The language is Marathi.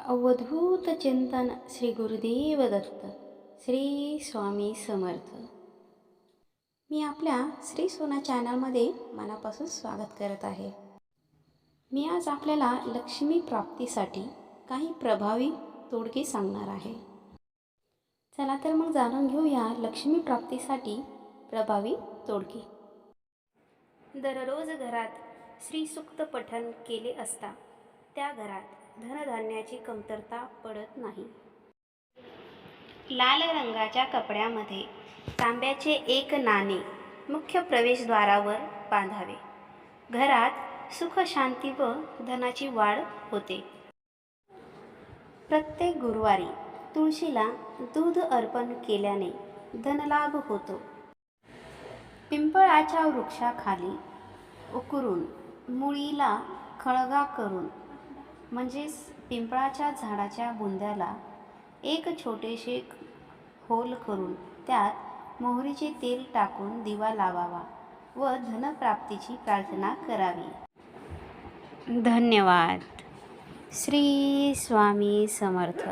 अवधूत चिंतन श्री गुरुदेव दत्त. श्री स्वामी समर्थ. मी आपल्या श्री सोना चॅनलमध्ये मनापासून स्वागत करत आहे. मी आज आपल्याला लक्ष्मी प्राप्तीसाठी काही प्रभावी तोडगे सांगणार आहे. चला तर मग जाणून घेऊया लक्ष्मी प्राप्तीसाठी प्रभावी तोडगे. दररोज घरात श्री सूक्त पठण केले असता त्या घरात धनधान्याची कमतरता पडत नाही. लाल रंगाच्या कपड्यामध्ये तांब्याचे एक नाणे मुख्य प्रवेशद्वारावर बांधावे. घरात सुख, शांती व धनाची वाढ होते. प्रत्येक गुरुवारी तुळशीला दूध अर्पण केल्याने धनलाभ होतो. पिंपळाच्या वृक्षाखाली उकरून मुळीला खळगा करून म्हणजेच पिंपळाच्या झाडाच्या बुंध्याला एक छोटेसे होल करून त्यात मोहरीचे तेल टाकून दिवा लावावा व धनप्राप्तीची प्रार्थना करावी. धन्यवाद. श्री स्वामी समर्थ.